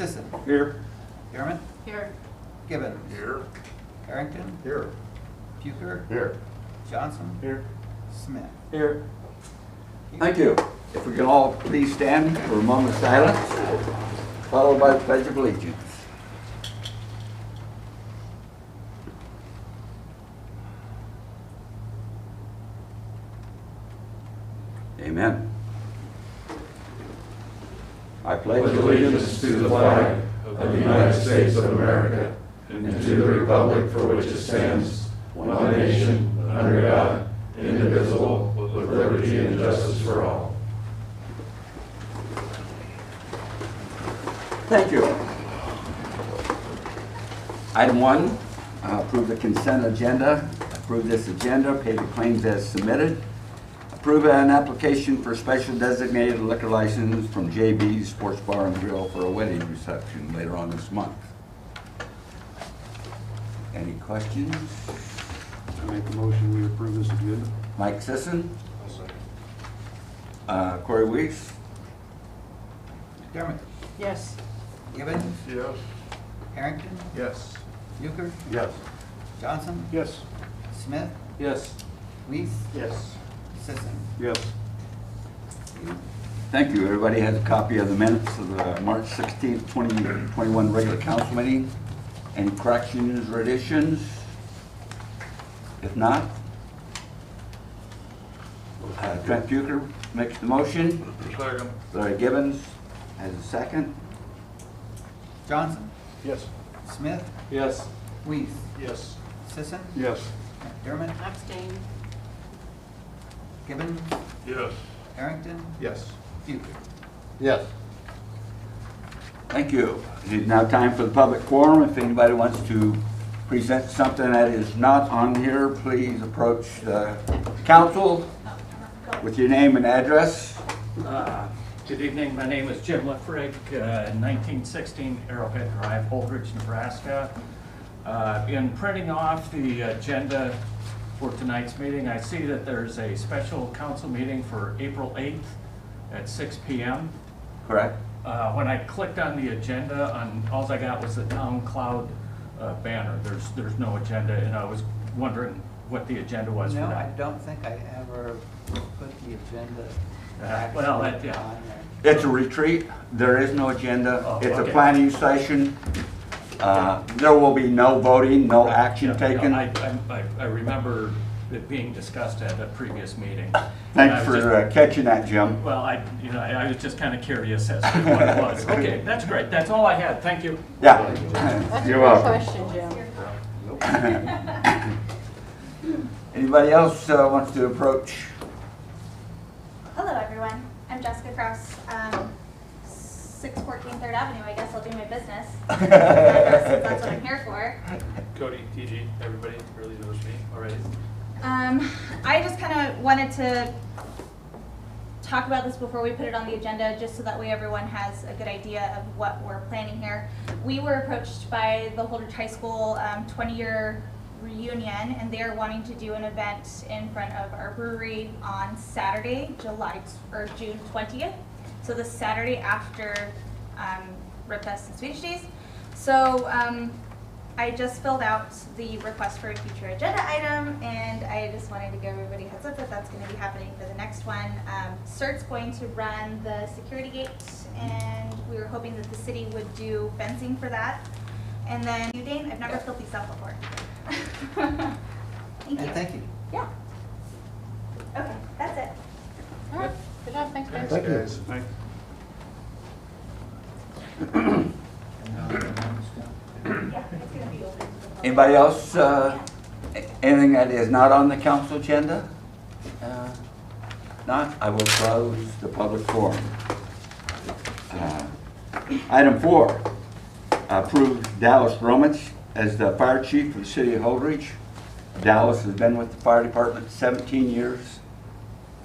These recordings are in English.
Sisson. Here. Garment. Here. Gibbons. Here. Harrington. Here. Bucher. Here. Johnson. Here. Smith. Here. Thank you. If we can all please stand for a moment of silence, followed by the Pledge of Allegiance. Amen. I pledge allegiance to the flag of the United States of America and to the republic for which it stands, one nation, under God, indivisible, with liberty and justice for all. Thank you. Item 1, approve the consent agenda. Approve this agenda, pay the claims as submitted. Approve an application for special designated liquor license from JB's Sports Bar and Grill for a wedding reception later on this month. Any questions? I make a motion we approve this agenda. Mike Sisson? Corey Weeks? Garment. Yes. Gibbons. Yes. Harrington. Yes. Bucher. Yes. Johnson. Yes. Smith. Yes. Weiss. Yes. Sisson. Yes. Thank you. Everybody has a copy of the minutes of the March 16th, 2021 regular council meeting. Any corrections or additions? If not, Trent Bucher makes the motion. Second. Larry Gibbons has a second. Johnson. Yes. Smith. Yes. Weiss. Yes. Sisson. Yes. McDermott. Abstain. Gibbons. Yes. Harrington. Yes. Bucher. Yes. Thank you. It is now time for the public forum. If anybody wants to present something that is not on here, please approach the council with your name and address. Good evening. My name is Jim Lefrig, 1916 Arrowhead Drive, Holdrege, Nebraska. In printing off the agenda for tonight's meeting, I see that there's a special council meeting for April 8th at 6 p.m. Correct? When I clicked on the agenda, all I got was the town cloud banner. There's no agenda, and I was wondering what the agenda was No, for I that. don't think I ever put the agenda well, actually yeah. on there. It's a retreat. There is no agenda. Oh, It's a okay. planning session. There will be no voting, no action Yeah, taken. I remember it being discussed at a previous meeting. Thanks And I for was just- catching that, Jim. Well, I was just kind of curious as to what it was. Okay, that's great. That's all I had. Thank you. Yeah. That's You're a good welcome. question, Jim. Anybody else wants to approach? Hello, everyone. I'm Jessica Cross, 614 3rd Avenue. I guess I'll do my business. Since that's what I'm here for. Cody, TG, everybody really knows me already. I just kind of wanted to talk about this before we put it on the agenda, just so that way everyone has a good idea of what we're planning here. We were approached by the Holdrege High School 20-year reunion, and they're wanting to do an event in front of our brewery on Saturday, June 20th. So the Saturday after Rib Fest and Swedish Days. So I just filled out the request for a future agenda item, and I just wanted to give everybody a heads up that that's going to be happening for the next one. CERT's going to run the security gate, and we were hoping that the city would do fencing for that. And then, Dane, I've never filled these out before. Thank you. And thank you. Yeah. Okay, that's it. All right. Good job. Thanks, guys. Thank you. Thank Yeah, it's going to be open. Anybody else? Anything that is not on the council agenda? Not? I will close the public forum. Item 4, approve Dallas Romich as the fire chief for the city of Holdrege. Dallas has been with the fire department 17 years.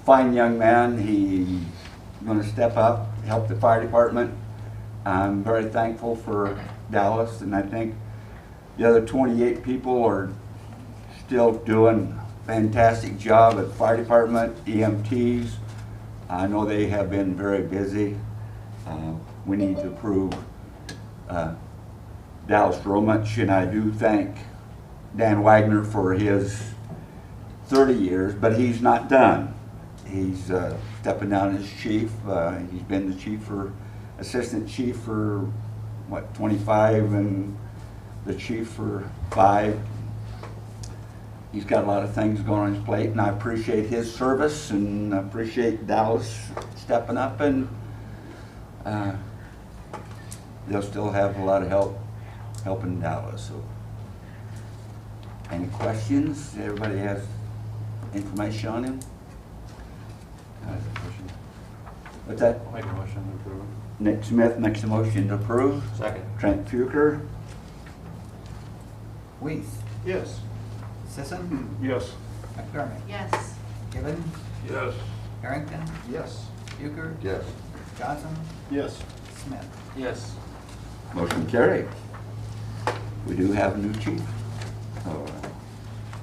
Fine young man. He's going to step up, help the fire department. I'm very thankful for Dallas, and I think the other 28 people are still doing a fantastic job at the fire department, EMTs. I know they have been very busy. We need to approve Dallas Romich, and I do thank Dan Wagner for his 30 years, but he's not done. He's stepping down as chief. He's been the chief for, assistant chief for, what, 25, and the chief for 5. He's got a lot of things going on his plate, and I appreciate his service, and I appreciate Dallas stepping up, and they'll still have a lot of help helping Dallas. So, any questions? Everybody has information on him? What's that? I'll make a motion to approve it. Nick Smith makes a motion to approve. Second. Trent Fuker. Weiss, Yes. Sisson, Yes. McDermott, Yes. Gibbon, Yes. Harrington, Yes. Euchre, Yes. Johnson, Yes. Smith. Yes. Motion carried. We do have a new chief. So,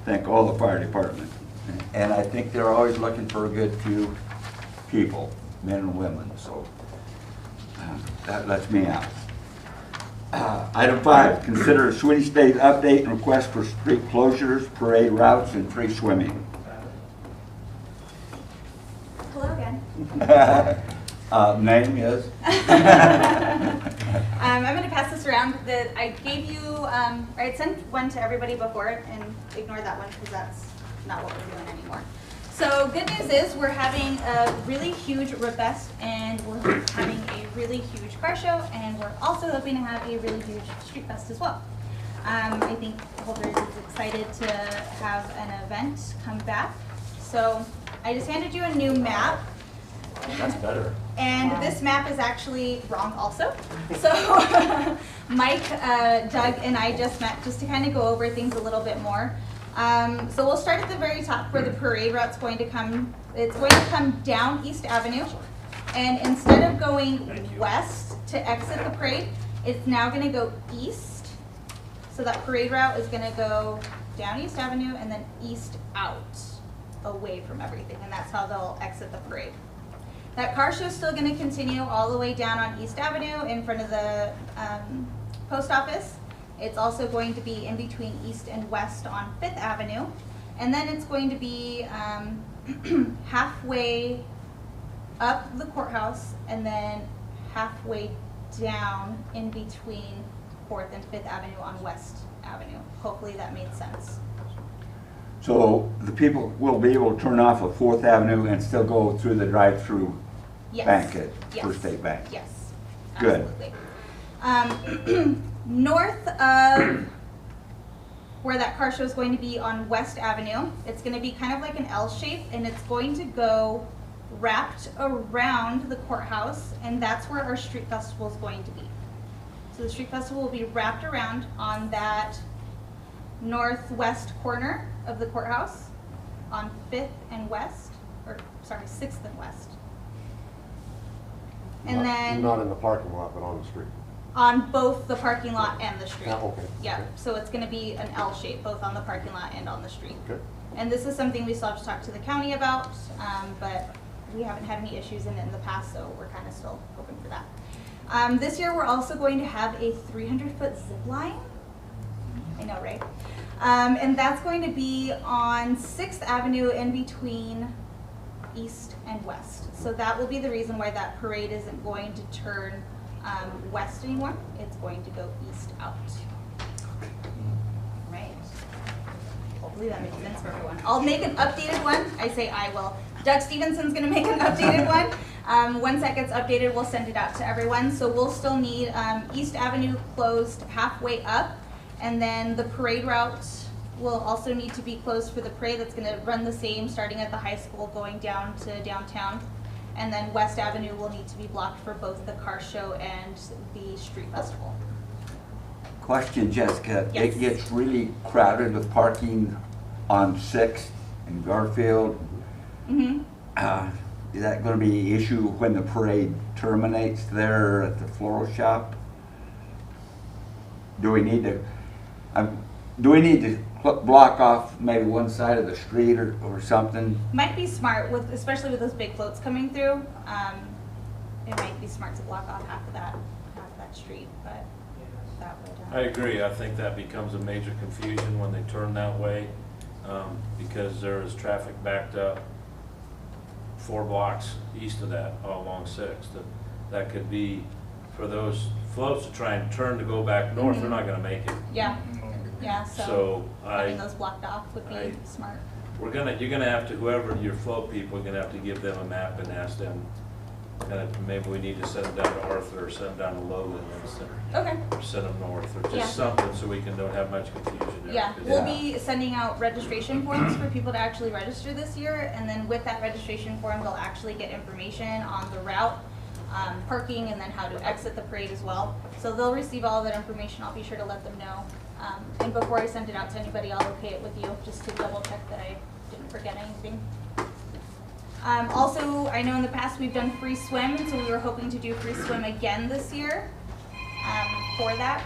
thank all the fire department. And I think they're always looking for a good few people, men and women, so that lets me out. Item 5, consider Sweeney State update and request for street closures, parade routes, and free swimming. Hello again. Name is? I'm going to pass this around. I gave you, I had sent one to everybody before and ignore that one because that's not what we're doing anymore. So good news is we're having a really huge road fest, and we're having a really huge car show, and we're also hoping to have a really huge street fest as well. I think Holdrege is excited to have an event come back. So I just handed you a new map. That's better. And this map is actually wrong also. So Mike, Doug, and I just met just to kind of go over things a little bit more. So we'll start at the very top where the parade route's going to come. It's going to come down East Avenue. And instead of going west to exit the parade, it's now going to go east. So that parade route is going to go down East Avenue and then east out, away from everything. And that's how they'll exit the parade. That car show is still going to continue all the way down on East Avenue in front of the post office. It's also going to be in between East and West on 5th Avenue. And then it's going to be halfway up the courthouse and then halfway down in between 4th and 5th Avenue on West Avenue. Hopefully that made sense. So the people will be able to turn off of 4th Avenue and still go through the drive-through Yes. bank at Yes. First State Bank? Yes. Good. Absolutely. North of where that car show is going to be on West Avenue, it's going to be kind of like an L shape, and it's going to go wrapped around the courthouse, and that's where our street festival is going to be. So the street festival will be wrapped around on that northwest corner of the courthouse on 5th and West, or sorry, 6th and West. And then Not in the parking lot, but on the street. on both the parking lot and the street. Yeah, okay. Yeah, Okay. so it's gonna be an L shape, both on the parking lot and on the street. Okay. And this is something we still have to talk to the county about, but we haven't had any issues in it in the past, so we're kind of still hoping for that. This year, we're also going to have a 300-foot zip line. I know, right? And that's going to be on 6th Avenue in between East and West. So that will be the reason why that parade isn't going to turn west anymore. It's going to go east out. Right. Hopefully that makes sense for everyone. I'll make an updated one. I say I will. Doug Stevenson's going to make an updated one. Once that gets updated, we'll send it out to everyone. So we'll still need East Avenue closed halfway up, and then the parade route will also need to be closed for the parade. That's going to run the same, starting at the high school, going down to downtown. And then West Avenue will need to be blocked for both the car show and the street festival. Question, Jessica. Yes. It gets really crowded with parking on 6th and Garfield. Mm-hmm. Is that going to be an issue when the parade terminates there at the floral shop? Do we need to block off maybe one side of the street or something? Might be smart, with especially with those big floats coming through. It might be smart to block off half of that street, but that would. I agree. I think that becomes a major confusion when they turn that way, because there is traffic backed up 4 blocks east of that, all along 6th. That could be, for those floats to try and turn to go back north, they're not gonna make it. Yeah, yeah, so So having those blocked off would be I- smart. you're gonna have to, whoever your float people, you're gonna have to give them a map and ask them, maybe we need to send them down to Arthur or send them down to Logan Okay, or send them north, or Yeah. just something so we don't have much confusion there. yeah, 'Cause we'll be sending out registration forms for people to actually register this year, and then with that registration form, they'll actually get information on the route, parking, and then how to exit the parade as well. So they'll receive all that information, I'll be sure to let them know. And before I send it out to anybody, I'll okay it with you, just to double check that I didn't forget anything. Also, I know in the past we've done free swim, so we were hoping to do free swim again this year, for that.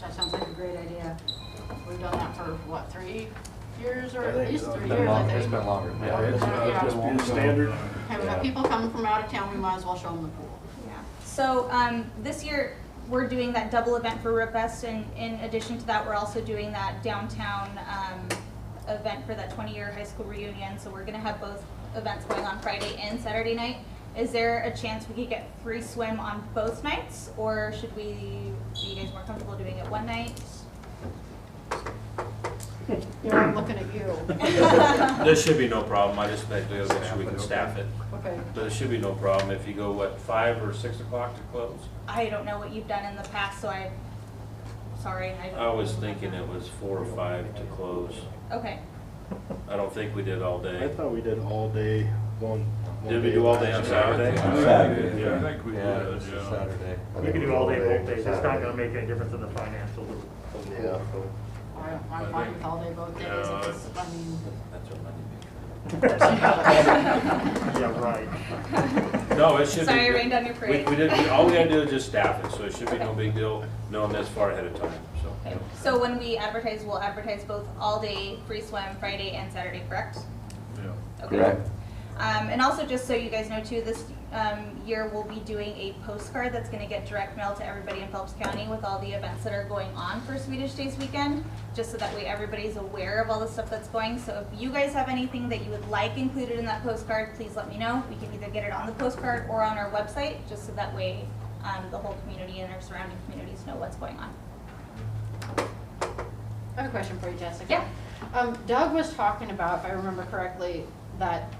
That sounds like a great idea. We've done that for, what, 3 years, or I at think least so. 3 It's years, been I long- think. It's been longer. Yeah, it's been standard. Hey, we got people coming from out of town, we might as well show them the pool. Yeah, so, this year, we're doing that double event for Rip Fest, and in addition to that, we're also doing that downtown, event for that 20-year high school reunion, so we're gonna have both events going on Friday and Saturday night. Is there a chance we could get free swim on both nights, or should we, are you guys more comfortable doing it one night? Yeah, I'm looking at you. There should be no problem. I just think we'll make sure we can staff it. Okay. But there should be no problem if you go, what, 5 or 6 o'clock to close? I don't know what you've done in the past, so sorry, I don't. I was thinking it was 4 or 5 to close. Okay, I don't think we did all I day. thought we did all day, one. Did we do all day on Saturday? Saturday. Yeah. I think we did, yeah. Saturday. You can do all day, both days, it's not gonna make any difference in the financials of the Yeah. pool, I'm fine with all day, both days, Yeah, if it's, I mean, That's what Monday so. Yeah, right. No, it should be. sorry I rained on your parade. We did, all we gotta do is just staff it, so it should be no big deal knowing this far ahead of time, so. Okay, so when we advertise, we'll advertise both all-day free swim Friday and Saturday, correct? Yeah. Okay. Correct. And also, just so you guys know too, this year we'll be doing a postcard that's gonna get direct mail to everybody in Phelps County with all the events that are going on for Swedish Days weekend, just so that way everybody's aware of all the stuff that's going. So if you guys have anything that you would like included in that postcard, please let me know. We can either get it on the postcard or on our website, just so that way the whole community and our surrounding communities know what's going on. I have a question for you, Jessica. Yeah. Doug was talking about, if I remember correctly, that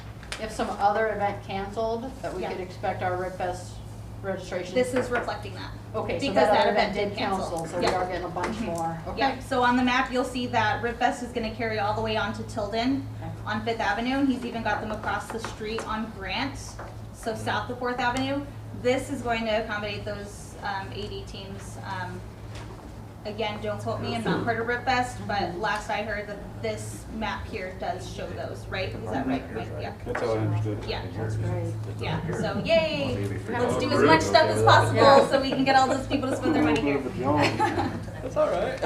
if some other event canceled, that we Yeah. could expect our Rip Fest registration. This is reflecting that. Okay, so because that that other event event did did cancel, cancel. so we Yeah. are getting a bunch more, okay? Yeah, so on the map, you'll see that Rip Fest is gonna carry all the way on to Tilden Okay. on 5th Avenue, and he's even got them across the street on Grant, so south of 4th Avenue. This is going to accommodate those 80 teams. Again, don't quote me, I'm not part of Rip Fest, but last I heard that this map here does show those, right? Is that right, Mike? Yeah. That's how I understood it. Yeah. That's great. Yeah, so yay! Let's do as Really? much stuff as possible Yeah. so we can get all those people to spend their money here. That's all right.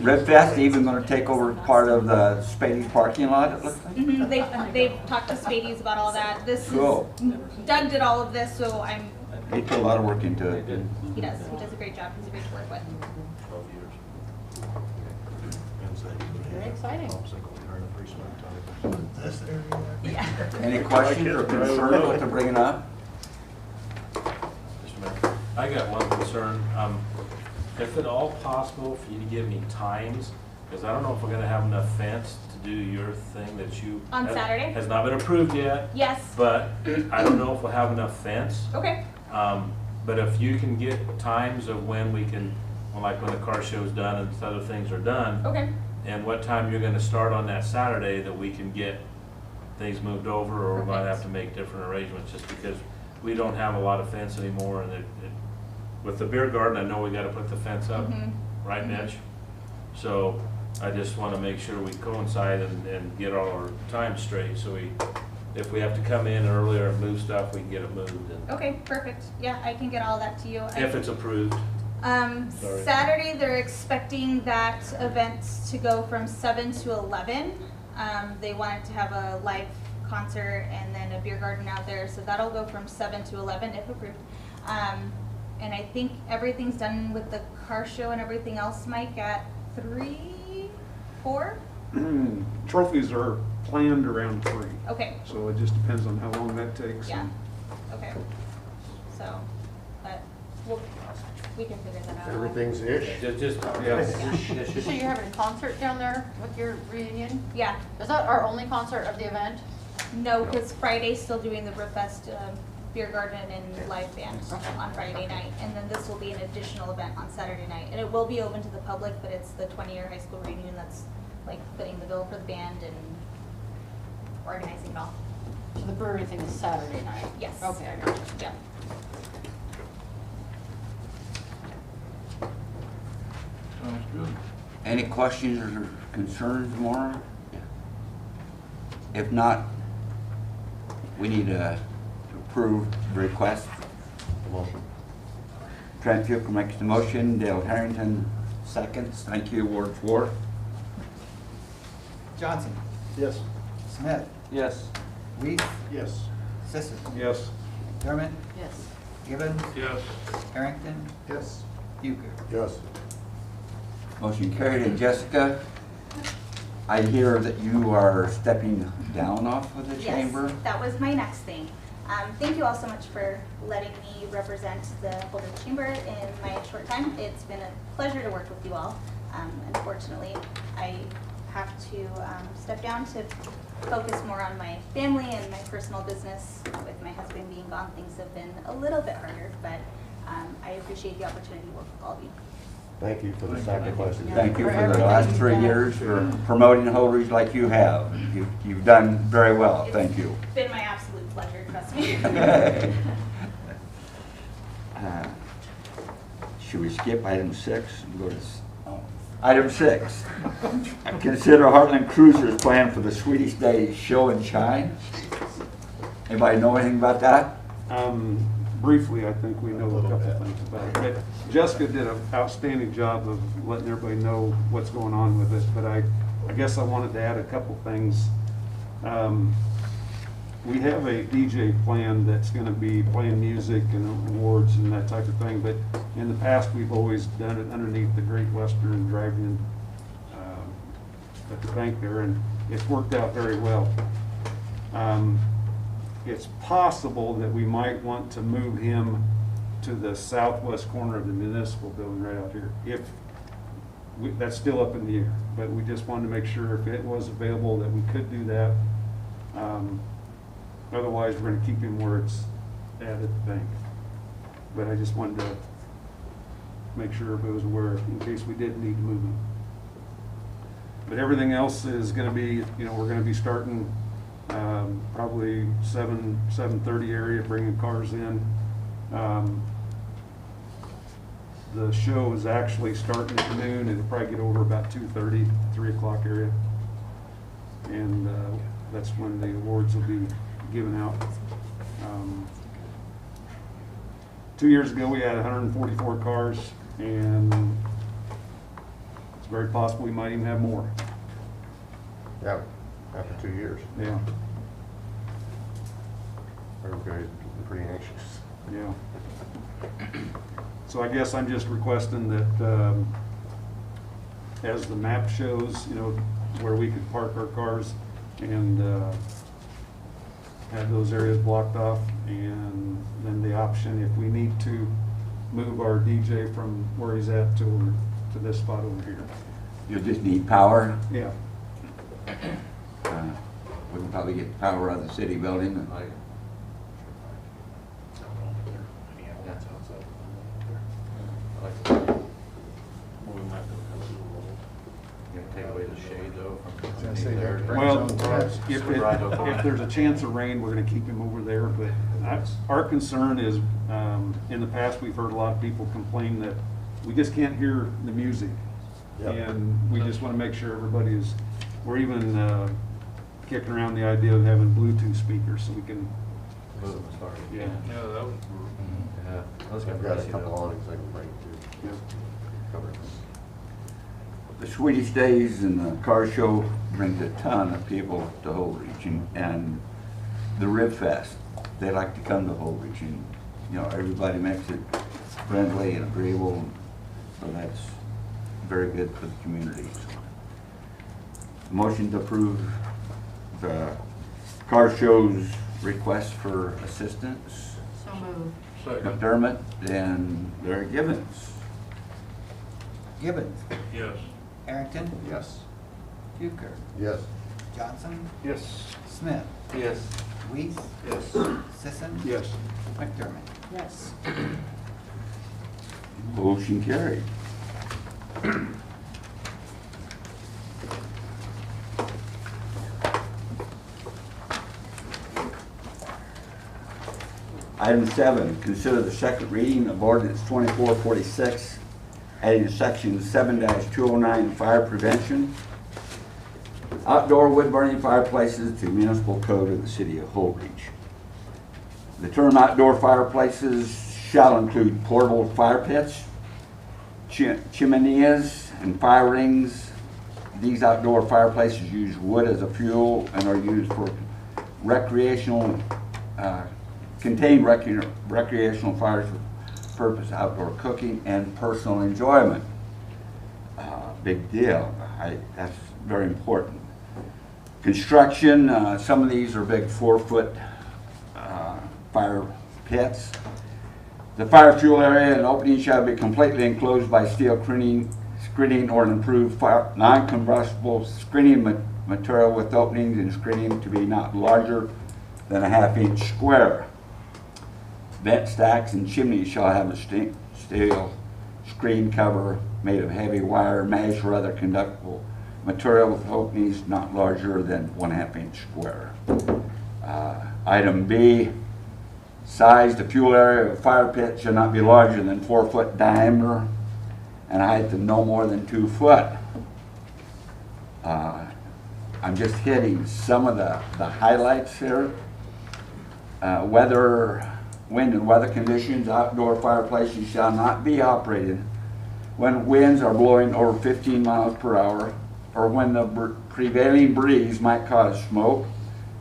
Red Fest even gonna take over part of the Spady parking lot, it looks like? They've talked to Spades about all that. This Cool. is, Doug did all of this, so He put a lot of work into it, didn't he does a great job. He's a great to work with. 12 years. Very exciting. Yeah. he? Any questions or concerns what they're bringing up? Just a minute. I got one concern. If at all possible for you to give me times, because I don't know if we're gonna have enough fence to do your thing that you. On Saturday? Has not been approved yet, Yes. but I don't know if we'll have enough fence. Okay. But if you can get times of when we can, well, like when the car show's done and other things are done, Okay. and what time you're gonna start on that Saturday, that we can get things moved over, or we might Perfect. have to make different arrangements, just because we don't have a lot of fence anymore, and with the beer garden, I know we gotta put the fence up, Mhm. right, Mhm. Mitch? So, I just wanna make sure we coincide and get all our times straight, so if we have to come in earlier and move stuff, we can get it moved, and Okay. Perfect. Yeah, I can get all that to you. if it's approved. Sorry. Saturday, they're expecting that event to go from 7 to 11. They wanted to have a live concert and then a beer garden out there. So that'll go from 7 to 11 if approved. And I think everything's done with the car show and everything else, Mike, at 3, 4? Trophies are planned around 3. Okay, So it just depends on how long that takes. yeah, okay. So, but we can figure that out. Everything's ish. Yeah. So you're having a concert down there with your reunion? Yeah, Is that our only concert of the event? no, because Friday's still doing the Brewfest beer garden and live band on Friday night. And then this will be an additional event on Saturday night. And it will be open to the public, but it's the 20-year high school reunion that's like footing the bill for the band and organizing it all. So the brewery thing is Saturday night? Yes. Okay, I got you. Yeah. Sounds good. Any questions or concerns, Maura? If not, we need to approve the request. Motion. Trent Fuqua makes the motion, Dale Harrington seconds. Thank you, Ward 4. Johnson, Yes. Smith, Yes. Weiss, Yes. Sisson, Yes. McDermott, Yes. Gibbons, Yes. Harrington, Yes. Bucher. Yes. Motion carried. And Jessica, I hear that you are stepping down off of the chamber. Yes, that was my next thing. Thank you all so much for letting me represent the Holdrege Chamber in my short time. It's been a pleasure to work with you all. Unfortunately, I have to step down to focus more on my family and my personal business. With my husband being gone, things have been a little bit harder, but I appreciate the opportunity to work with all of you. Thank you for the sacrifices. Thank you for the last 3 years for promoting Holdrege like you have. You've done very well. Thank you. It's been my absolute pleasure, trust me. Should we skip item 6 and go to item 6? Consider Heartland Cruisers plan for the Swedish Day Show and Shine. Anybody know anything about that? Briefly, I think we know a couple things about it. But Jessica did an outstanding job of letting everybody know what's going on with it, but I guess I wanted to add a couple things. We have a DJ plan that's going to be playing music and awards and that type of thing, but in the past, we've always done it underneath the Great Western Drive-In at the bank there, and it's worked out very well. It's possible that we might want to move him to the southwest corner of the municipal building right out here. That's still up in the air, but we just wanted to make sure if it was available that we could do that. Otherwise, we're going to keep him where it's at the bank. But I just wanted to make sure everybody was aware in case we did need to move him. But everything else is going to be, we're going to be starting probably 7:30 area, bringing cars in. The show is actually starting at noon. It'll probably get over about 2:30, 3 o'clock area. And that's when the awards will be given out. 2 years ago, we had 144 cars, and it's very possible we might even have more. Yeah, after 2 years. Yeah. Everybody's pretty anxious. Yeah. So I guess I'm just requesting that, as the map shows, where we could park our cars and have those areas blocked off, and then the option, if we need to, move our DJ from where he's at to this spot over here. You'll just need power. Yeah. We can probably get power out of the city building. Take away the shade though from. I say that? Well, if there's a chance of rain, we're gonna keep him over there, but our concern is, in the past, we've heard a lot of people complain that we just can't hear the music. Yep. And we just wanna make sure everybody is, we're even, kicking around the idea of having Bluetooth speakers so we can, Move as far as. yeah. Yeah, that would. Yeah. I've got a couple awnings I can bring too. Yeah. Cover it. The Swedish Days and the car show brings a ton of people to Holdrege, and the Rib Fest. They like to come to Holdrege, and you know, everybody makes it friendly and agreeable, so that's very good for the community. Motion to approve the car show's request for assistance. So moved. McDermott and Larry Gibbons. Gibbons. Yes. Harrington. Yes. Euchre. Yes. Johnson. Yes. Smith. Yes. Weiss. Yes. Sisson. Yes. McDermott. Yes. Motion carried. Item 7, consider the second reading of ordinance 2446, adding section 7-209 fire prevention, outdoor wood burning fireplaces to municipal code of the city of Holdrege. The term outdoor fireplaces shall include portable fire pits, chimeneas, and fire rings. These outdoor fireplaces use wood as a fuel and are used for recreational, contain recreational fires for purpose outdoor cooking and personal enjoyment. Big deal. That's very important. Construction, some of these are big 4-foot fire pits. The fire fuel area and opening shall be completely enclosed by steel screening or an improved non-combustible screening material with openings and screening to be not larger than a 1/2 inch square. Vent stacks and chimneys shall have a steel screen cover made of heavy wire, mesh, or other conductible material with openings not larger than 1/2 inch square. Item B, size, the fuel area of a fire pit shall not be larger than 4-foot diameter and a height of no more than 2 foot. I'm just hitting some of the highlights here. Wind and weather conditions, outdoor fireplaces shall not be operated when winds are blowing over 15 miles per hour or when the prevailing breeze might cause smoke,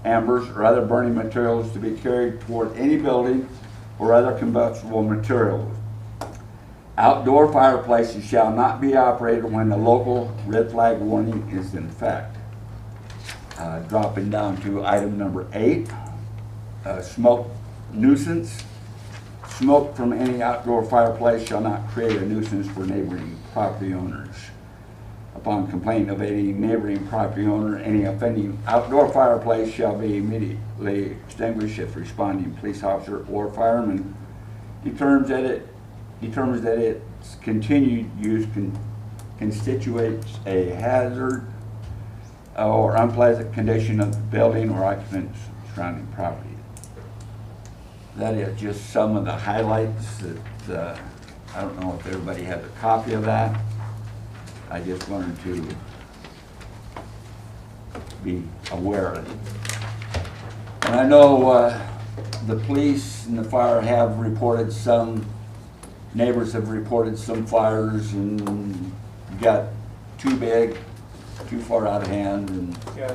embers, or other burning materials to be carried toward any building or other combustible materials. Outdoor fireplaces shall not be operated when the local red flag warning is in effect. Dropping down to item number 8, smoke nuisance. Smoke from any outdoor fireplace shall not create a nuisance for neighboring property owners. Upon complaint of any neighboring property owner, any offending outdoor fireplace shall be immediately extinguished if responding police officer or fireman determines that its continued use constitutes a hazard or unpleasant condition of the building or occupants surrounding property. That is just some of the highlights that I don't know if everybody has a copy of that. I just wanted to be aware of it. And I know the police and the fire have reported neighbors have reported some fires and got too big, too far out of hand. And Yeah,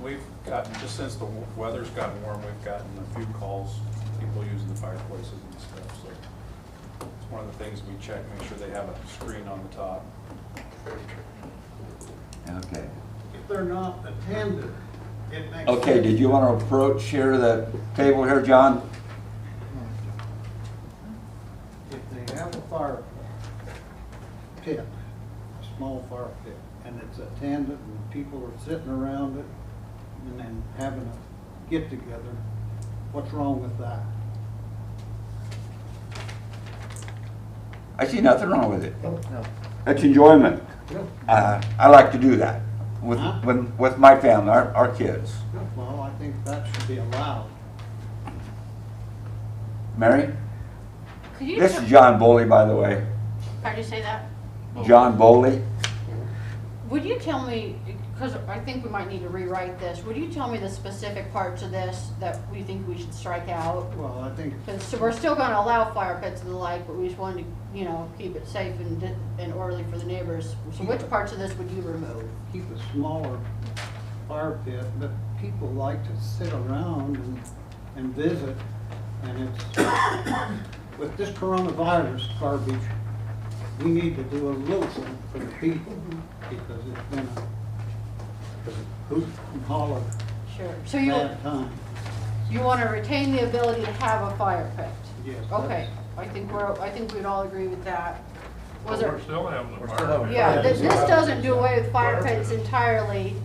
we've gotten, just since the weather's gotten warm, we've gotten a few calls, people using the fireplaces and stuff, so it's one of the things we check, make sure they have a screen on the top. okay. If they're not attended, it makes. Okay, did you want to approach here the table here, John? If they have a fire pit, a small fire pit, and it's attended and people are sitting around it and then having a get together, what's wrong with that? I see nothing wrong with it. No. It's enjoyment. I like to do that with Huh? with my family, our kids. Well, I think that should be allowed. Mary? Could you, This is John Boley, by the way. how'd you say that? John Boley. Would you tell me, because I think we might need to rewrite this, would you tell me the specific parts of this that we think we should strike out? Well, I think Because so we're still going to allow fire pits and the like, but we just wanted to, you know, keep it safe and orderly for the neighbors. So which parts of this would you remove? keep a smaller fire pit, but people like to sit around and and visit, and it's, with this coronavirus garbage, we need to do a little something for the people, because it's been a hoot and holler Sure. So you, bad time. you want to retain the ability to have a fire pit? Yes. Okay, I think we'd all agree with that. Was We're there? still having the We're fire. still having Yeah, this doesn't do away with fire pits entirely.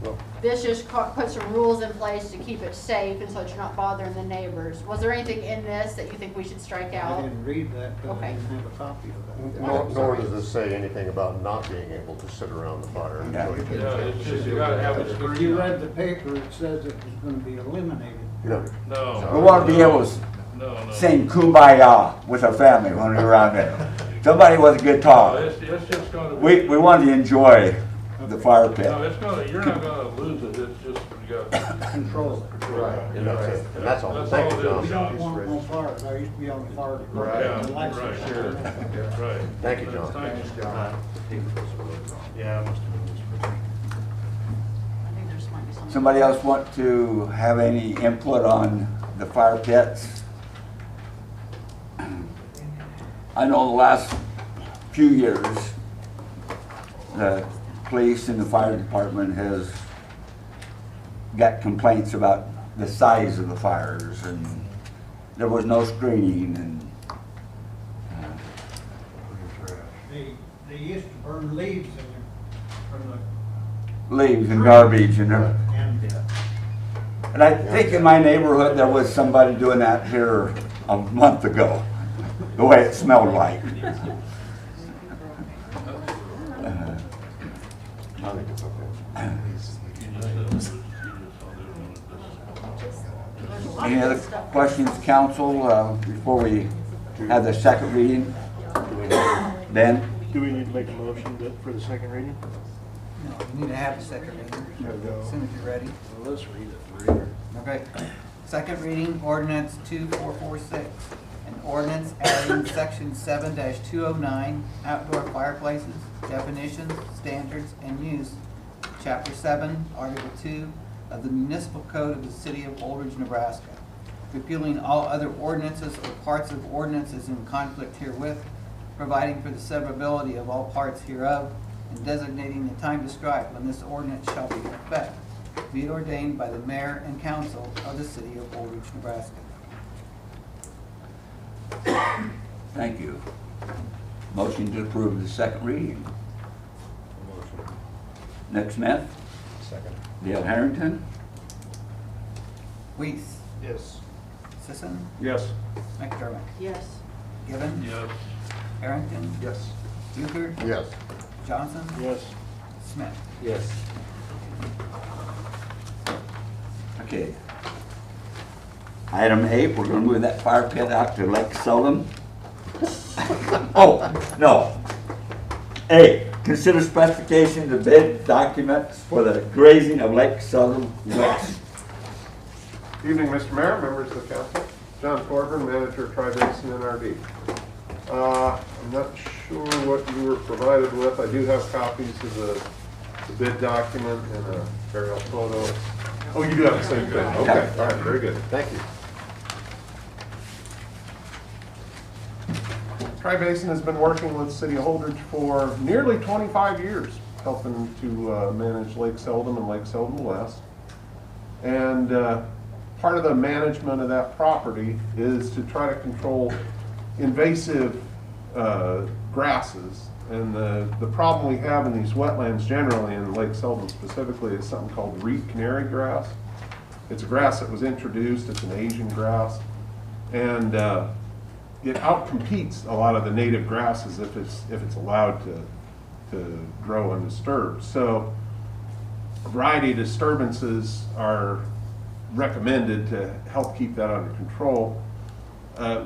This just puts some rules in place to keep it safe and so that you're not bothering the neighbors. Was there anything in this that you think we should strike I out? didn't read that, because I Okay. didn't have a copy of that. Nor does it say anything about not being able to sit around the fire and Yeah. enjoy Yeah, it's just, you gotta have it. When you read the paper, it says it was gonna be eliminated. No. No. We want to be able to No, no. sing kumbaya with our family when we're around there. Somebody with a good No, talk. it's just gonna be. We want to enjoy the fire pit. No, it's gonna, you're not gonna lose it, it's just, you got. Control it. Right, and that's it. And that's all. That's Thank all you, it We John. don't want no fires. I used to be on the fire department. Yeah, The lights right, are sure. shut. Right. Thank you, John. Thanks. Yeah, I must have missed it. I think there's might be something. Somebody else want to have any input on the fire pits? I know the last few years, the police and the fire department has got complaints about the size of the fires, and there was no screening, and They used to burn leaves in there from the, leaves and garbage and everything. and And I think in my neighborhood, there was somebody doing that here a month ago, the way it smelled like. There's a lot Any of other good stuff. questions, council, before we have the second reading? Ben? Do we need to make a motion for the second reading? No, you need to have a second reading, as soon as you're ready. Well, let's read it. Okay. Second reading, ordinance 2446. An ordinance adding section 7-209, outdoor fireplaces, definitions, standards, and use, chapter 7, article 2 of the municipal code of the city of Holdrege, Nebraska, repealing all other ordinances or parts of ordinances in conflict herewith, providing for the severability of all parts hereof, and designating the time described when this ordinance shall be in effect, be it ordained by the mayor and council of the city of Holdrege, Nebraska. Thank you. Motion to approve the second reading. Nick Smith? Second. Dale Harrington? Weiss, Yes. Sisson, Yes. McDermott, Yes. Gibbon, Yes. Harrington, Yes. Euchre, Yes. Johnson, Yes. Smith. Yes. Okay. Item 8, we're gonna move that fire pit out to Lake Sullivan. Oh, no. A, consider specifications of bid documents for the grazing of Lake Sullivan West. Evening, Mr. Mayor, members of the council. John Corbin, manager of Tri-Basin NRD. I'm not sure what you were provided with. I do have copies of the bid document and a aerial photo. Oh, you do have the same thing? Okay, all right, very good. Thank you. Tri-Basin has been working with the City of Holdrege for nearly 25 years, helping to manage Lake Selden and Lake Selden West. And part of the management of that property is to try to control invasive grasses. And the problem we have in these wetlands generally, and Lake Selden specifically, is something called reed canary grass. It's a grass that was introduced, it's an Asian grass, and it outcompetes a lot of the native grasses if it's allowed to grow undisturbed. So a variety of disturbances are recommended to help keep that under control.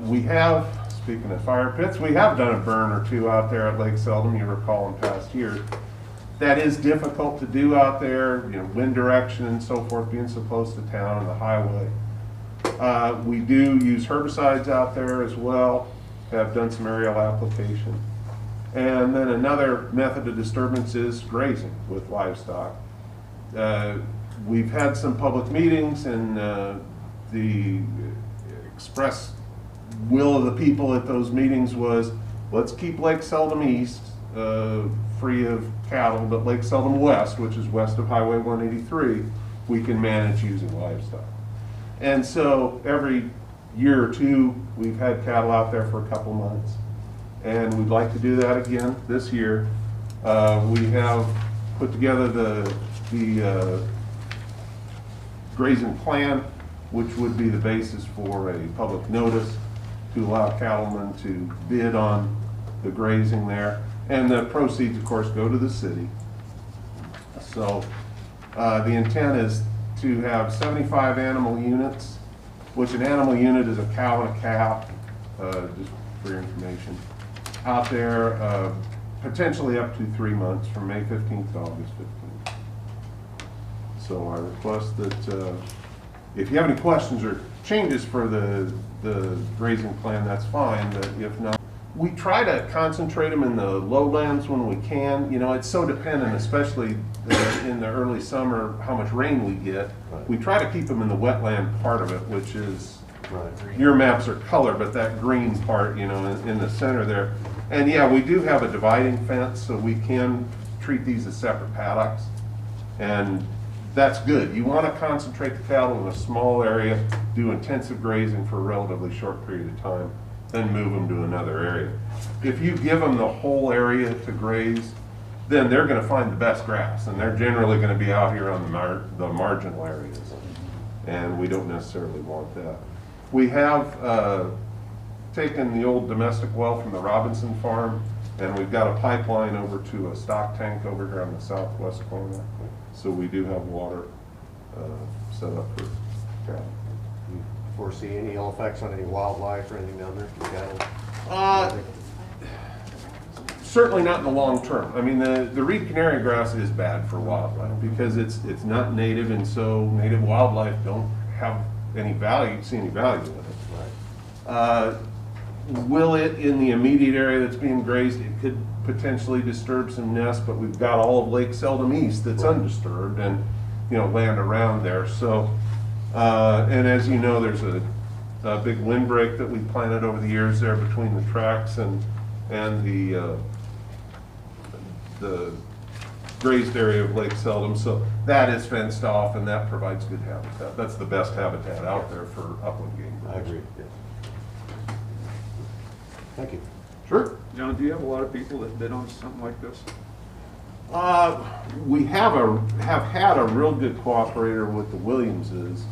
We have, speaking of fire pits, we have done a burn or two out there at Lake Selden, you recall, in past years. That is difficult to do out there, you know, wind direction and so forth, being so close to town and the highway. We do use herbicides out there as well, have done some aerial application. And then another method of disturbance is grazing with livestock. We've had some public meetings, and the express will of the people at those meetings was, let's keep Lake Seldom East free of cattle, but Lake Seldom West, which is west of Highway 183, we can manage using livestock. And so every year or two, we've had cattle out there for a couple months, and we'd like to do that again this year. We have put together the grazing plan, which would be the basis for a public notice to allow cattlemen to bid on the grazing there. And the proceeds, of course, go to the city. So the intent is to have 75 animal units, which an animal unit is a cow and a calf, just for your information, out there potentially up to 3 months, from May 15th to August 15th. So I request that if you have any questions or changes for the grazing plan, that's fine, but if not, we try to concentrate them in the lowlands when we can. You know, it's so dependent, especially in the early summer, how much rain we get. We try to keep them in the wetland part of it, which is, your maps are colored, but that green part, you know, in the center there. And yeah, we do have a dividing fence, so we can treat these as separate paddocks. And that's good. You want to concentrate the cattle in a small area, do intensive grazing for a relatively short period of time, then move them to another area. If you give them the whole area to graze, then they're going to find the best grass, and they're generally going to be out here on the marginal areas, and we don't necessarily want that. We have taken the old domestic well from the Robinson farm, and we've got a pipeline over to a stock tank over here on the southwest corner, so we do have water set up for cattle. Foresee any ill effects on any wildlife or anything down there from cattle? Certainly not in the long term. I mean, the reed canary grass is bad for wildlife because it's not native, and so native wildlife don't have any value, see any value in it. Right. Will it, in the immediate area that's being grazed, it could potentially disturb some nests, but we've got all of Lake Seldom East that's undisturbed, and you know, land around there. So. And as you know, there's a big windbreak that we planted over the years there between the tracks and the grazed area of Lake Seldom. So that is fenced off, and that provides good habitat. That's the best habitat out there for upland game. I agree. Yes. Thank you. Sure. John, do you have a lot of people that bid on something like this? We have had a real good cooperator with the Williamses.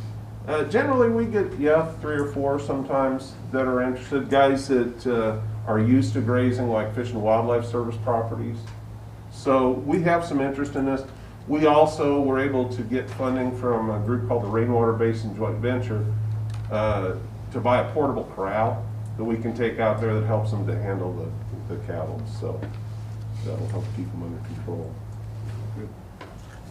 Generally, we get 3 or 4 sometimes that are interested. Guys that are used to grazing, like Fish and Wildlife Service properties. So we have some interest in this. We also were able to get funding from a group called the Rainwater Basin Joint Venture to buy a portable corral that we can take out there that helps them to handle the cattle. So that'll help keep them under control.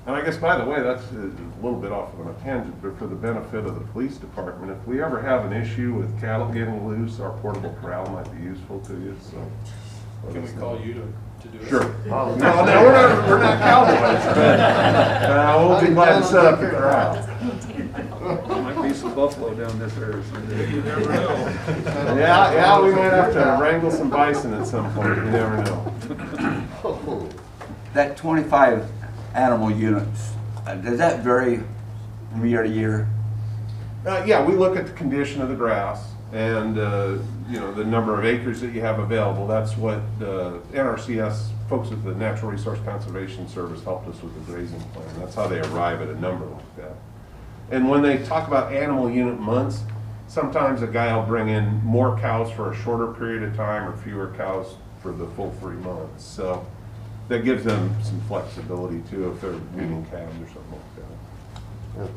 And I guess, by the way, that's a little bit off on a tangent, but for the benefit of the police department, if we ever have an issue with cattle getting loose, our portable corral might be useful to you. So Can we call you to do it? Sure. No, we're not cowboys, but we'll be glad to set up the corral. There might be some buffalo down this area someday. You never know. Yeah, we might have to wrangle some bison at some point. You never know. That 25 animal units, does that vary from year to year? Yeah, we look at the condition of the grass and you know, the number of acres that you have available. That's what NRCS, folks at the Natural Resource Conservation Service, helped us with the grazing plan. That's how they arrive at a number like that. And when they talk about animal unit months, sometimes a guy will bring in more cows for a shorter period of time or fewer cows for the full 3 months. So that gives them some flexibility too if they're weaning calves or something like that.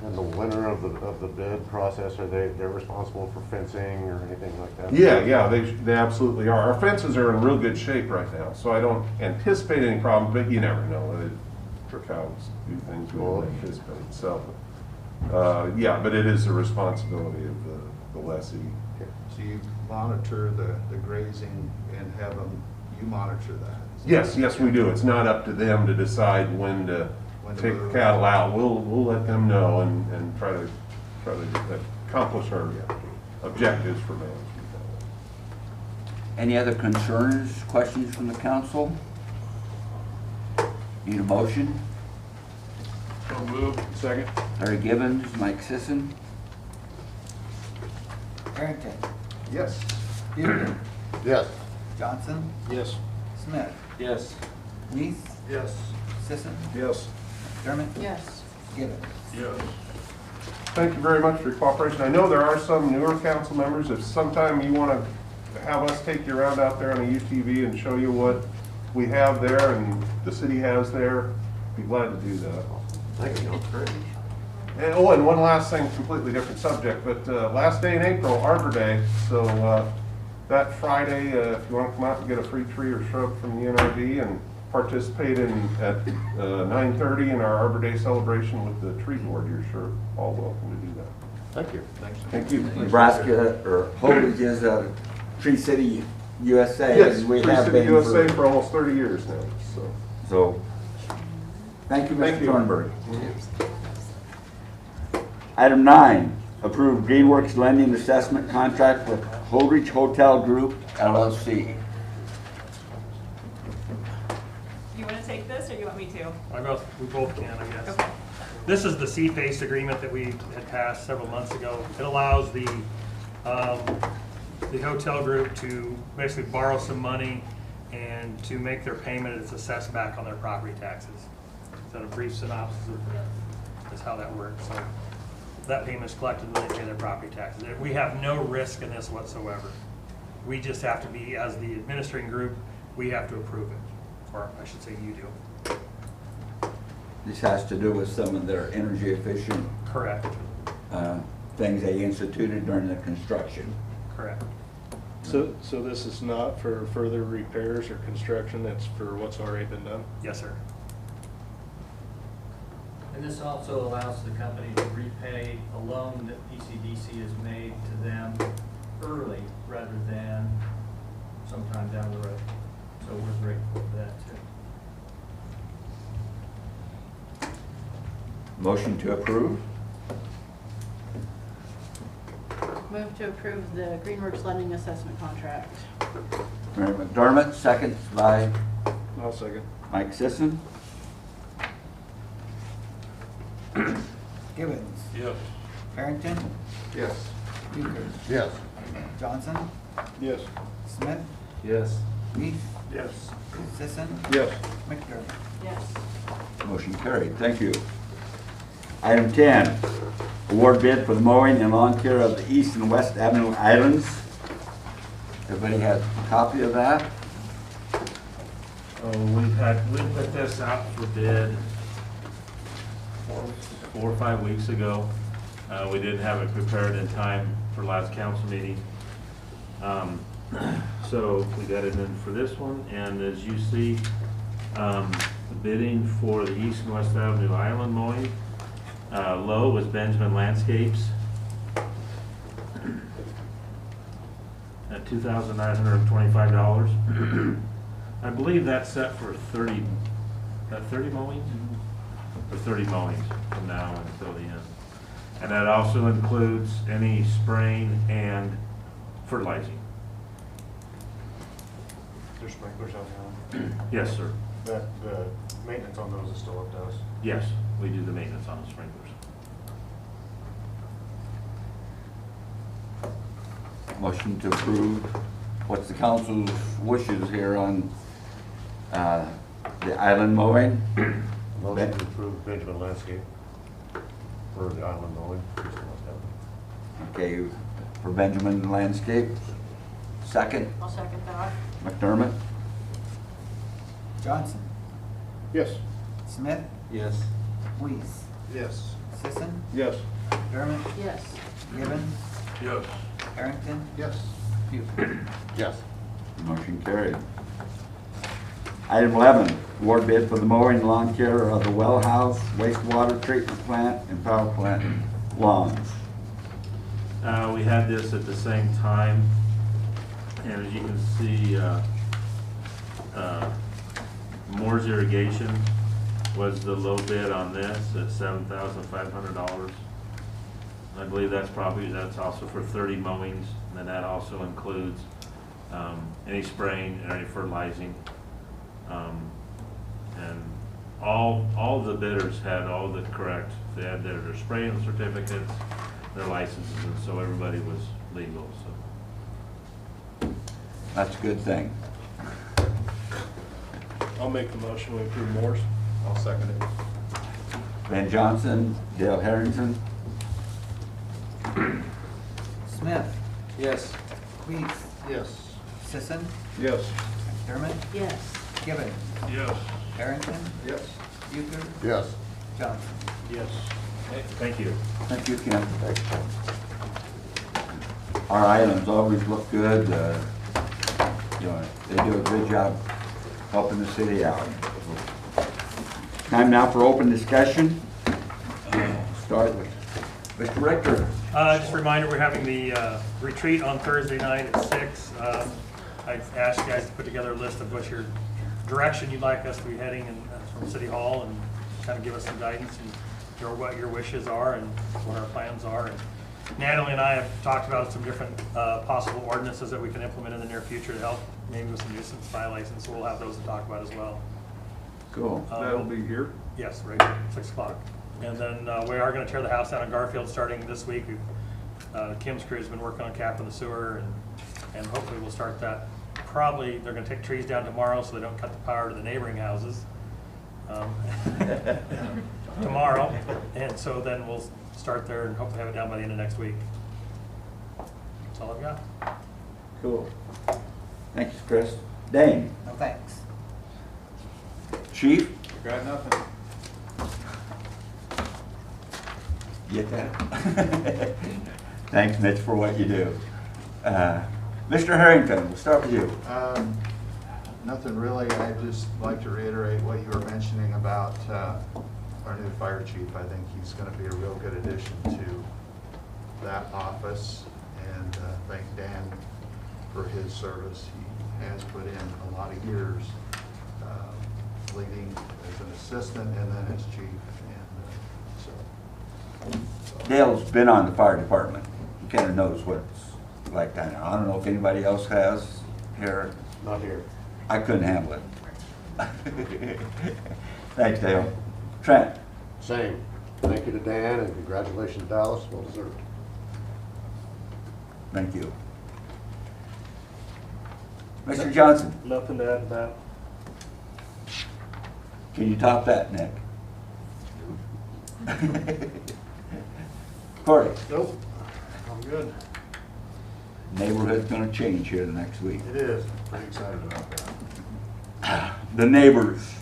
And the winner of the bid process, they're responsible for fencing or anything like that? Yeah, they absolutely are. Our fences are in real good shape right now, so I don't anticipate any problem, but you never know. For cows do things we don't anticipate. So yeah, but it is the responsibility of the lessee. Okay. So you monitor the grazing and have them, you monitor that? Yes, we do. It's not up to them to decide when to take the cattle out. We'll let them know and try to accomplish our objectives for management. Any other concerns, questions from the council? Need a motion? So moved. Second. Larry Gibbons, Mike Sisson. Harrington. Yes. Bucher. Yes. Johnson. Yes. Smith. Yes. Weiss. Yes. Sisson. Yes. McDermott. Yes. Gibbons. Yes. Thank you very much for your cooperation. I know there are some newer council members. If sometime you want to have us take you around out there on a UTV and show you what we have there and the city has there, be glad to do that. Thank you. And, oh, and one last thing, completely different subject, but last day in April, Arbor Day, so that Friday, if you want to come out and get a free tree or shrub from the NRD and participate at 9:30 in our Arbor Day celebration with the tree board, you're sure all welcome to do that. Thank you. Thank you. Nebraska, or Holdrege is a Tree City, USA. Yes, as we Tree have City been USA for almost 30 years now, so. So, thank you, Thank Mr. you. Thornburg. Item 9, approve Greenworks lending assessment contract with Holdrege Hotel Group, LLC. Do you want to take this, or do you want me to? We both can, I guess. Okay. This is the C-Face agreement that we had passed several months ago. It allows the hotel group to basically borrow some money and to make their payment, it's assessed back on their property taxes. Is that a brief synopsis of that's how that works? So that payment is collected when they pay their property taxes. We have no risk in this whatsoever. We just have to be, as the administrating group, we have to approve it, or I should say you do. This has to do with some of their energy efficient Correct. Things they instituted during the construction. Correct. So this is not for further repairs or construction, it's for what's already been done? Yes, sir. And this also allows the company to repay a loan that PCDC has made to them early rather than sometime down the road. So we're grateful for that too. Motion to approve? Move to approve the Greenworks lending assessment contract. Mary McDermott, second by I'll second. Mike Sisson. Gibbons. Yes. Harrington. Yes. Bucher. Yes. Johnson. Yes. Smith. Yes. Weiss. Yes. Sisson. Yes. Yes. McDermott. Motion carried. Thank you. Item 10, award bid for the mowing and lawn care of the East and West Avenue Islands. Everybody has a copy of that? Oh, we put this out for bid 4 or 5 weeks ago. We didn't have it prepared in time for last council meeting. So we got it in for this one, and as you see, the bidding for the East and West Avenue Island mowing, low was Benjamin Landscapes at $2,925. I believe that's set for 30 mowings? For 30 mowings from now until the end. And that also includes any spraying and fertilizing. There's sprinklers out there. Yes, sir. The maintenance on those is still up to us. Yes, we do the maintenance on the sprinklers. Motion to approve. What's the council's wishes here on the island mowing? Motion to approve Benjamin Landscape for the island mowing. Okay, for Benjamin Landscape. Second, I'll second that. McDermott. Johnson. Yes. Smith. Yes. Weiss. Yes. Sisson. Yes. McDermott. Yes. Gibbons. Yes. Harrington. Yes. Bucher. Yes. Motion carried. Item 11, award bid for the mowing and lawn care of the well house, wastewater treatment plant, and power plant lawns. We had this at the same time, and as you can see, Moore's Irrigation was the low bid on this at $7,500. I believe that's also for 30 mowings, and then that also includes any spraying and any fertilizing. And all the bidders had all the correct, they had their spraying certificates, their licenses, and so everybody was legal, so. That's a good thing. I'll make the motion, we approve Morse. I'll second it. Van Johnson, Dale Harrington. Smith, Yes. Weeds, Yes. Sisson, Yes. McDermott, Yes. Gibbon, Yes. Harrington, Yes. Euchre, Yes. Johnson. Yes. Thank you. Thank you, Ken. Our items always look good. You know, they do a good job helping the city out. Time now for open discussion. Start with Mr. Richter. Just a reminder, we're having the retreat on Thursday night at 6. I asked you guys to put together a list of what your direction you'd like us to be heading from City Hall, and kind of give us some guidance and what your wishes are and what our plans are. And Natalie and I have talked about some different possible ordinances that we can implement in the near future to help, maybe with some nuisance violations, so we'll have those to talk about as well. Cool. That'll be here. Yes, right here, 6 o'clock. And then we are going to tear the house down in Garfield starting this week. Kim's crew has been working on capping the sewer, and hopefully we'll start that. Probably they're going to take trees down tomorrow so they don't cut the power to the neighboring houses tomorrow. And so then we'll start there and hopefully have it down by the end of next week. That's all I've got. Cool. Thanks, Chris. Dane. No thanks. Chief. Got nothing. Get that? Thanks, Mitch, for what you do. Mr. Harrington, we'll start with you. Nothing really. I'd just like to reiterate what you were mentioning about our new fire chief. I think he's going to be a real good addition to that office, and thank Dan for his service. He has put in a lot of years leading as an assistant and then as chief. And Dale's been on the fire department. He kind of knows what it's like down there. I don't know if anybody else has here. Not here. I couldn't handle it. Thanks, Dale. Trent. Same. Thank you to Dan and congratulations, Dallas. Well deserved. Thank you. Mr. Johnson. Nothing to add to that. Can you top that, Nick? Corey. Nope. I'm good. Neighborhood's gonna change here the next week. It is. Pretty excited about that. The neighbors,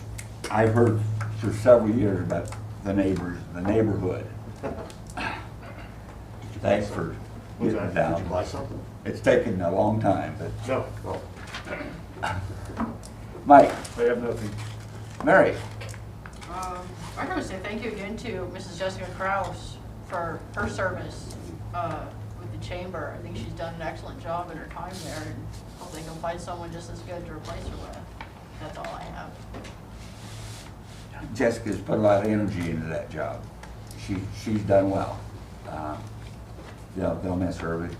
I've heard for several years about the neighbors, the neighborhood. Thanks for What's getting it that? Did down. you buy something? It's taken a long time, but No. Oh. Mike. I have nothing. Mary. I gotta say thank you again to Mrs. Jessica Kraus for her service with the chamber. I think she's done an excellent job in her time there, and hope they can find someone just as good to replace her with. That's all I have. Jessica's put a lot of energy into that job. She's done well. They'll miss her, but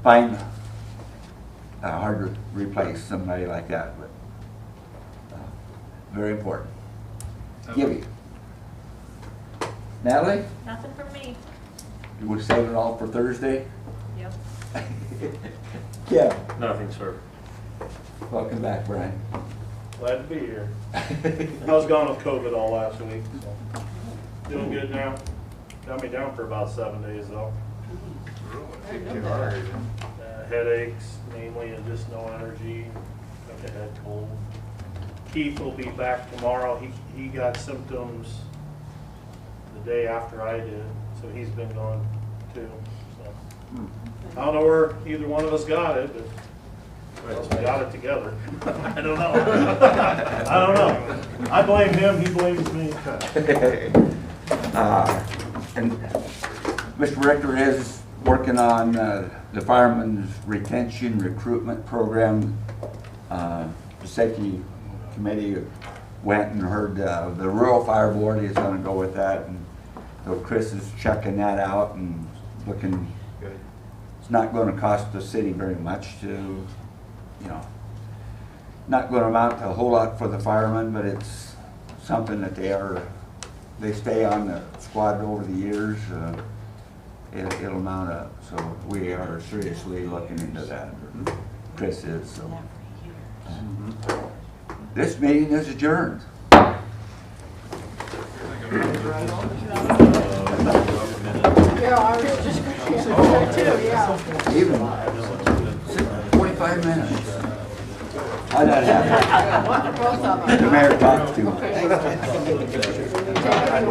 find hard to replace somebody like that, but very important. Gibby. Natalie, Nothing from me. you would save it all for Thursday? Yep. Yeah. Nothing, sir. Welcome back, Brian. Glad to be here. I was gone with COVID all last week, so doing good now. Got me down for about 7 days though. Headaches mainly, and just no energy. Got the head cold. Keith will be back tomorrow. He got symptoms the day after I did, so he's been gone too. So I don't know where either one of us got it, but we got it together. I don't know. I don't know. I blame him. He blames me. And Mr. Richter is working on the fireman's retention recruitment program. The safety committee went and heard the rural fire board is going to go with that, and So Chris is checking that out and looking, Good. it's not gonna cost the city very much to, you know, not gonna amount to a whole lot for the firemen, but it's something that they stay on the squad over the years. It'll mount up, so we are seriously looking into that. Chris is, so. This meeting is adjourned. Yeah, I was just going to say too, yeah. Even 45 minutes. How'd that happen? Both of them. The mayor talked to me. Okay.